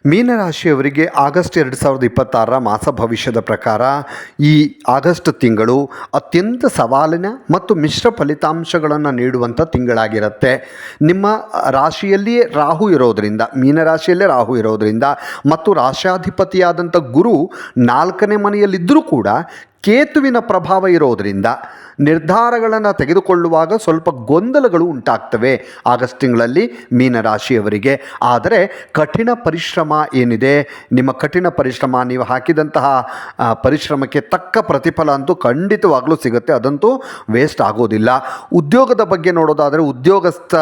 ಮೀನರಾಶಿಯವರಿಗೆ August 2026 ಮಾಸ ಭವಿಷ್ಯದ ಪ್ರಕಾರ ಈ ಆಗಸ್ಟ್ ತಿಂಗಳು ಅತ್ಯಂತ ಸವಾಲಿನ ಮತ್ತು ಮಿಶ್ರ ಫಲಿತಾಂಶಗಳನ್ನು ನೀಡುವಂಥ ತಿಂಗಳಾಗಿರುತ್ತೆ. ನಿಮ್ಮ ರಾಶಿಯಲ್ಲಿಯೇ ರಾಹು ಇರೋದರಿಂದ, ಮೀನರಾಶಿಯಲ್ಲೇ ರಾಹು ಇರೋದರಿಂದ ಮತ್ತು ರಾಶ್ಯಾಧಿಪತಿಯಾದಂಥ ಗುರು 4ನೇ ಮನೆಯಲ್ಲಿದ್ದರೂ ಕೂಡ ಕೇತುವಿನ ಪ್ರಭಾವ ಇರೋದರಿಂದ ನಿರ್ಧಾರಗಳನ್ನು ತೆಗೆದುಕೊಳ್ಳುವಾಗ ಸ್ವಲ್ಪ ಗೊಂದಲಗಳು ಉಂಟಾಗ್ತವೆ ಆಗಸ್ಟ್ ತಿಂಗಳಲ್ಲಿ ಮೀನರಾಶಿಯವರಿಗೆ. ಆದರೆ ಕಠಿಣ ಪರಿಶ್ರಮ ಏನಿದೆ, ನಿಮ್ಮ ಕಠಿಣ ಪರಿಶ್ರಮ, ನೀವು ಹಾಕಿದಂತಹ ಪರಿಶ್ರಮಕ್ಕೆ ತಕ್ಕ ಪ್ರತಿಫಲ ಅಂತೂ ಖಂಡಿತವಾಗಲೂ ಸಿಗುತ್ತೆ, ಅದಂತೂ ವೇಸ್ಟ್ ಆಗೋದಿಲ್ಲ. ಉದ್ಯೋಗದ ಬಗ್ಗೆ ನೋಡೋದಾದರೆ ಉದ್ಯೋಗಸ್ಥ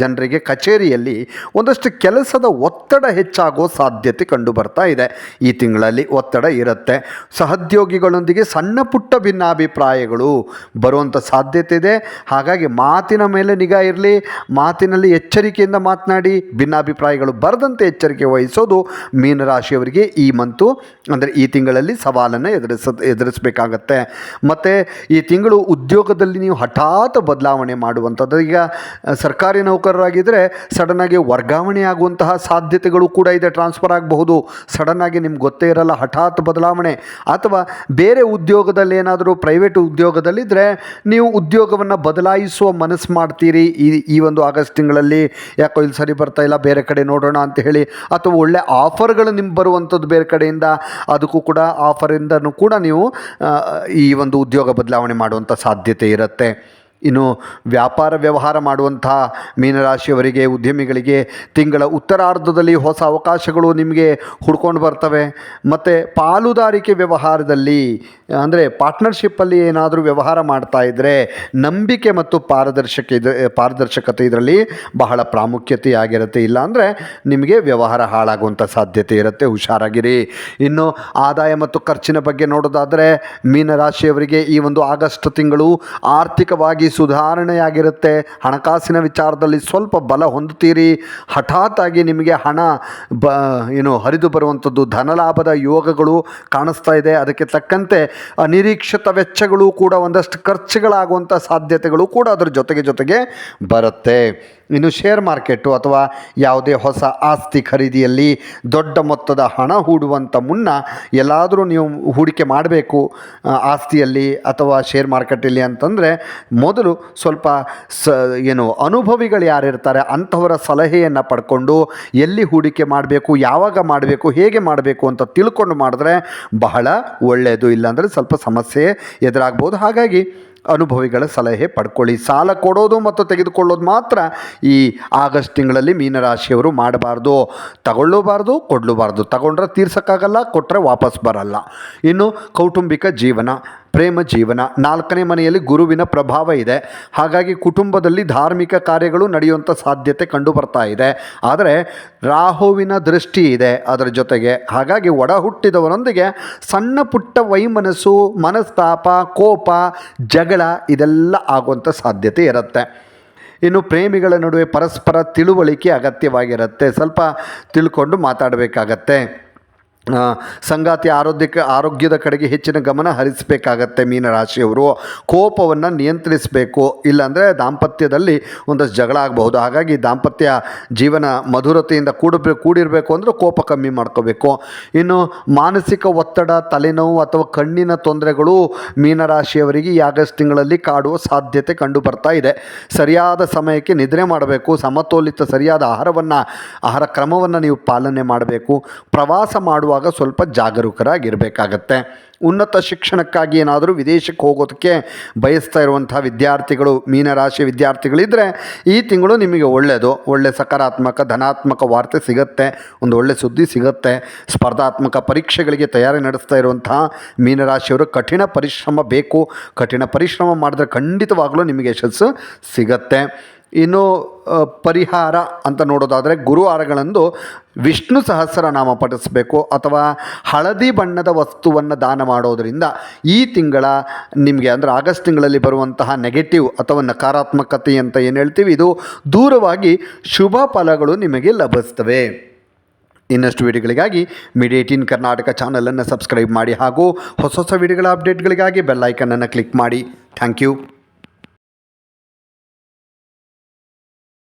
ಜನರಿಗೆ ಕಚೇರಿಯಲ್ಲಿ ಒಂದಷ್ಟು ಕೆಲಸದ ಒತ್ತಡ ಹೆಚ್ಚಾಗೋ ಸಾಧ್ಯತೆ ಕಂಡು ಬರ್ತಾ ಇದೆ. ಈ ತಿಂಗಳಲ್ಲಿ ಒತ್ತಡ ಇರುತ್ತೆ. ಸಹೋದ್ಯೋಗಿಗಳೊಂದಿಗೆ ಸಣ್ಣ ಪುಟ್ಟ ಭಿನ್ನಾಭಿಪ್ರಾಯಗಳು ಬರುವಂಥ ಸಾಧ್ಯತೆ ಇದೆ. ಹಾಗಾಗಿ ಮಾತಿನ ಮೇಲೆ ನಿಗಾ ಇರಲಿ, ಮಾತಿನಲ್ಲಿ ಎಚ್ಚರಿಕೆಯಿಂದ ಮಾತನಾಡಿ, ಭಿನ್ನಾಭಿಪ್ರಾಯಗಳು ಬರದಂತೆ ಎಚ್ಚರಿಕೆ ವಹಿಸೋದು ಮೀನರಾಶಿಯವರಿಗೆ ಈ ಮಂತು ಅಂದರೆ ಈ ತಿಂಗಳಲ್ಲಿ ಸವಾಲನ್ನು ಎದುರಿಸಬೇಕಾಗತ್ತೆ. ಮತ್ತು ಈ ತಿಂಗಳು ಉದ್ಯೋಗದಲ್ಲಿ ನೀವು ಹಠಾತ್ ಬದಲಾವಣೆ ಮಾಡುವಂಥದ್ದು. ಈಗ ಸರ್ಕಾರಿ ನೌಕರರಾಗಿದ್ದರೆ ಸಡನ್ನಾಗಿ ವರ್ಗಾವಣೆ ಆಗುವಂತಹ ಸಾಧ್ಯತೆಗಳು ಕೂಡ ಇದೆ, ಟ್ರಾನ್ಸ್ಫರ್ ಆಗಬಹುದು. ಸಡನ್ನಾಗಿ ನಿಮ್ಗೆ ಗೊತ್ತೇ ಇರಲ್ಲ, ಹಠಾತ್ ಬದಲಾವಣೆ. ಅಥವಾ ಬೇರೆ ಉದ್ಯೋಗದಲ್ಲಿ ಏನಾದರೂ ಪ್ರೈವೇಟ್ ಉದ್ಯೋಗದಲ್ಲಿದ್ದರೆ ನೀವು ಉದ್ಯೋಗವನ್ನು ಬದಲಾಯಿಸುವ ಮನಸ್ಸು ಮಾಡ್ತೀರಿ ಈ ಒಂದು ಆಗಸ್ಟ್ ತಿಂಗಳಲ್ಲಿ. ಯಾಕೋ ಇಲ್ಲಿ ಸರಿ ಬರ್ತಾ ಇಲ್ಲ, ಬೇರೆ ಕಡೆ ನೋಡೋಣ ಅಂತ ಹೇಳಿ. ಅಥವಾ ಒಳ್ಳೆ ಆಫರ್ಗಳು ನಿಮ್ಗೆ ಬರುವಂಥದ್ದು ಬೇರೆ ಕಡೆಯಿಂದ, ಅದಕ್ಕೂ ಕೂಡ ಆಫರಿಂದನೂ ಕೂಡ ನೀವು ಈ ಒಂದು ಉದ್ಯೋಗ ಬದಲಾವಣೆ ಮಾಡುವಂಥ ಸಾಧ್ಯತೆ ಇರುತ್ತೆ. ಇನ್ನು ವ್ಯಾಪಾರ ವ್ಯವಹಾರ ಮಾಡುವಂಥ ಮೀನರಾಶಿಯವರಿಗೆ, ಉದ್ಯಮಿಗಳಿಗೆ ತಿಂಗಳ ಉತ್ತರಾರ್ಧದಲ್ಲಿ ಹೊಸ ಅವಕಾಶಗಳು ನಿಮಗೆ ಹುಡ್ಕೊಂಡು ಬರ್ತವೆ. ಮತ್ತು ಪಾಲುದಾರಿಕೆ ವ್ಯವಹಾರದಲ್ಲಿ ಅಂದರೆ ಪಾರ್ಟ್ನರ್ಶಿಪ್ಪಲ್ಲಿ ಏನಾದರೂ ವ್ಯವಹಾರ ಮಾಡ್ತಾ ಇದ್ದರೆ ನಂಬಿಕೆ ಮತ್ತು ಪಾರದರ್ಶಕತೆ ಇದರಲ್ಲಿ ಬಹಳ ಪ್ರಾಮುಖ್ಯತೆಯಾಗಿರುತ್ತೆ. ಇಲ್ಲಾಂದರೆ ನಿಮಗೆ ವ್ಯವಹಾರ ಹಾಳಾಗುವಂಥ ಸಾಧ್ಯತೆ ಇರುತ್ತೆ, ಹುಷಾರಾಗಿರಿ. ಇನ್ನು ಆದಾಯ ಮತ್ತು ಖರ್ಚಿನ ಬಗ್ಗೆ ನೋಡೋದಾದರೆ ಮೀನರಾಶಿಯವರಿಗೆ ಈ ಒಂದು ಆಗಸ್ಟ್ ತಿಂಗಳು ಆರ್ಥಿಕವಾಗಿ ಸುಧಾರಣೆಯಾಗಿರುತ್ತೆ. ಹಣಕಾಸಿನ ವಿಚಾರದಲ್ಲಿ ಸ್ವಲ್ಪ ಬಲ ಹೊಂದುತ್ತೀರಿ. ಹಠಾತ್ತಾಗಿ ನಿಮಗೆ ಹಣ ಹರಿದು ಬರುವಂಥದ್ದು, ಧನಲಾಭದ ಯೋಗಗಳು ಕಾಣಿಸ್ತಾ ಇದೆ. ಅದಕ್ಕೆ ತಕ್ಕಂತೆ ಅನಿರೀಕ್ಷಿತ ವೆಚ್ಚಗಳು ಕೂಡ, ಒಂದಷ್ಟು ಖರ್ಚುಗಳಾಗುವಂಥ ಸಾಧ್ಯತೆಗಳು ಕೂಡ ಅದರ ಜೊತೆಗೆ ಬರುತ್ತೆ. ಇನ್ನು ಶೇರ್ ಮಾರ್ಕೆಟು ಅಥವಾ ಯಾವುದೇ ಹೊಸ ಆಸ್ತಿ ಖರೀದಿಯಲ್ಲಿ ದೊಡ್ಡ ಮೊತ್ತದ ಹಣ ಹೂಡುವಂಥ ಮುನ್ನ ಎಲ್ಲಾದರೂ ನೀವು ಹೂಡಿಕೆ ಮಾಡಬೇಕು ಆಸ್ತಿಯಲ್ಲಿ ಅಥವಾ ಶೇರ್ ಮಾರ್ಕೆಟಲ್ಲಿ ಅಂತಂದರೆ ಮೊದಲು ಸ್ವಲ್ಪ ಅನುಭವಿಗಳು ಯಾರಿರ್ತಾರೆ ಅಂಥವರ ಸಲಹೆಯನ್ನು ಪಡ್ಕೊಂಡು ಎಲ್ಲಿ ಹೂಡಿಕೆ ಮಾಡಬೇಕು, ಯಾವಾಗ ಮಾಡಬೇಕು, ಹೇಗೆ ಮಾಡಬೇಕು ಅಂತ ತಿಳ್ಕೊಂಡು ಮಾಡಿದ್ರೆ ಬಹಳ ಒಳ್ಳೆಯದು. ಇಲ್ಲಾಂದರೆ ಸ್ವಲ್ಪ ಸಮಸ್ಯೆ ಎದುರಾಗ್ಬೋದು. ಹಾಗಾಗಿ ಅನುಭವಿಗಳ ಸಲಹೆ ಪಡ್ಕೊಳ್ಳಿ. ಸಾಲ ಕೊಡೋದು ಮತ್ತು ತೆಗೆದುಕೊಳ್ಳೋದು ಮಾತ್ರ ಈ ಆಗಸ್ಟ್ ತಿಂಗಳಲ್ಲಿ ಮೀನರಾಶಿಯವರು ಮಾಡಬಾರ್ದು. ತಗೊಳ್ಳಬಾರ್ದು, ಕೊಡಲೂಬಾರ್ದು. ತಗೊಂಡ್ರೆ ತೀರ್ಸೋಕ್ಕಾಗಲ್ಲ, ಕೊಟ್ಟರೆ ವಾಪಸ್ ಬರಲ್ಲ. ಇನ್ನು ಕೌಟುಂಬಿಕ ಜೀವನ, ಪ್ರೇಮ ಜೀವನ, 4ನೇ ಮನೆಯಲ್ಲಿ ಗುರುವಿನ ಪ್ರಭಾವ ಇದೆ. ಹಾಗಾಗಿ ಕುಟುಂಬದಲ್ಲಿ ಧಾರ್ಮಿಕ ಕಾರ್ಯಗಳು ನಡೆಯುವಂಥ ಸಾಧ್ಯತೆ ಕಂಡು ಬರ್ತಾ ಇದೆ. ಆದರೆ ರಾಹುವಿನ ದೃಷ್ಟಿ ಇದೆ ಅದರ ಜೊತೆಗೆ. ಹಾಗಾಗಿ ಒಡ ಹುಟ್ಟಿದವರೊಂದಿಗೆ ಸಣ್ಣ ಪುಟ್ಟ ವೈಮನಸ್ಸು, ಮನಸ್ತಾಪ, ಕೋಪ, ಜಗಳ ಇದೆಲ್ಲ ಆಗುವಂಥ ಸಾಧ್ಯತೆ ಇರುತ್ತೆ. ಇನ್ನು ಪ್ರೇಮಿಗಳ ನಡುವೆ ಪರಸ್ಪರ ತಿಳುವಳಿಕೆ ಅಗತ್ಯವಾಗಿರುತ್ತೆ. ಸ್ವಲ್ಪ ತಿಳ್ಕೊಂಡು ಮಾತಾಡಬೇಕಾಗತ್ತೆ. ಸಂಗಾತಿ ಆರೋಗ್ಯದ ಕಡೆಗೆ ಹೆಚ್ಚಿನ ಗಮನ ಹರಿಸಬೇಕಾಗತ್ತೆ. ಮೀನರಾಶಿಯವರು ಕೋಪವನ್ನು ನಿಯಂತ್ರಿಸಬೇಕು, ಇಲ್ಲಾಂದರೆ ದಾಂಪತ್ಯದಲ್ಲಿ ಒಂದಷ್ಟು ಜಗಳ ಆಗಬಹುದು. ಹಾಗಾಗಿ ದಾಂಪತ್ಯ ಜೀವನ ಮಧುರತೆಯಿಂದ ಕೂಡಿರಬೇಕು ಅಂದರೆ ಕೋಪ ಕಮ್ಮಿ ಮಾಡ್ಕೋಬೇಕು. ಇನ್ನು ಮಾನಸಿಕ ಒತ್ತಡ, ತಲೆನೋವು ಅಥವಾ ಕಣ್ಣಿನ ತೊಂದರೆಗಳು ಮೀನರಾಶಿಯವರಿಗೆ ಈ ಆಗಸ್ಟ್ ತಿಂಗಳಲ್ಲಿ ಕಾಡುವ ಸಾಧ್ಯತೆ ಕಂಡು ಬರ್ತಾ ಇದೆ. ಸರಿಯಾದ ಸಮಯಕ್ಕೆ ನಿದ್ರೆ ಮಾಡಬೇಕು. ಸಮತೋಲಿತ ಸರಿಯಾದ ಆಹಾರ ಕ್ರಮವನ್ನು ನೀವು ಪಾಲನೆ ಮಾಡಬೇಕು. ಪ್ರವಾಸ ಮಾಡುವಾಗ ಸ್ವಲ್ಪ ಜಾಗರೂಕರಾಗಿರಬೇಕಾಗತ್ತೆ. ಉನ್ನತ ಶಿಕ್ಷಣಕ್ಕಾಗಿ ಏನಾದರೂ ವಿದೇಶಕ್ಕೆ ಹೋಗೋದಕ್ಕೆ ಬಯಸ್ತಾ ಇರುವಂಥ ವಿದ್ಯಾರ್ಥಿಗಳು, ಮೀನರಾಶಿ ವಿದ್ಯಾರ್ಥಿಗಳಿದ್ದರೆ ಈ ತಿಂಗಳು ನಿಮಗೆ ಒಳ್ಳೆಯದು. ಒಳ್ಳೆಯ ಸಕಾರಾತ್ಮಕ ಧನಾತ್ಮಕ ವಾರ್ತೆ ಸಿಗುತ್ತೆ, ಒಂದು ಒಳ್ಳೆಯ ಸುದ್ದಿ ಸಿಗುತ್ತೆ. ಸ್ಪರ್ಧಾತ್ಮಕ ಪರೀಕ್ಷೆಗಳಿಗೆ ತಯಾರಿ ನಡೆಸ್ತಾ ಇರುವಂತಹ ಮೀನರಾಶಿಯವರು ಕಠಿಣ ಪರಿಶ್ರಮ ಬೇಕು. ಕಠಿಣ ಪರಿಶ್ರಮ ಮಾಡಿದ್ರೆ ಖಂಡಿತವಾಗಲೂ ನಿಮಗೆ ಯಶಸ್ಸು ಸಿಗತ್ತೆ. ಇನ್ನು ಪರಿಹಾರ ಅಂತ ನೋಡೋದಾದರೆ ಗುರುವಾರಗಳಂದು ವಿಷ್ಣು ಸಹಸ್ರನಾಮ ಪಠಿಸಬೇಕು ಅಥವಾ ಹಳದಿ ಬಣ್ಣದ ವಸ್ತುವನ್ನು ದಾನ ಮಾಡೋದರಿಂದ ಈ ತಿಂಗಳ ನಿಮಗೆ ಅಂದರೆ ಆಗಸ್ಟ್ ತಿಂಗಳಲ್ಲಿ ಬರುವಂತಹ ನೆಗೆಟಿವ್ ಅಥವಾ ನಕಾರಾತ್ಮಕತೆ ಅಂತ ಏನು ಹೇಳ್ತೀವಿ, ಇದು ದೂರವಾಗಿ ಶುಭ ಫಲಗಳು ನಿಮಗೆ ಲಭಿಸ್ತವೆ. ಇನ್ನಷ್ಟು ವಿಡಿಯೋಗಳಿಗಾಗಿ ಮೀಡಿಯಾ 18 ಕರ್ನಾಟಕ ಚಾನಲನ್ನು ಸಬ್ಸ್ಕ್ರೈಬ್ ಮಾಡಿ ಹಾಗೂ ಹೊಸ ವಿಡಿಯೋಗಳ ಅಪ್ಡೇಟ್ಗಳಿಗಾಗಿ ಬೆಲ್ ಐಕನನ್ನು ಕ್ಲಿಕ್ ಮಾಡಿ. Thank you.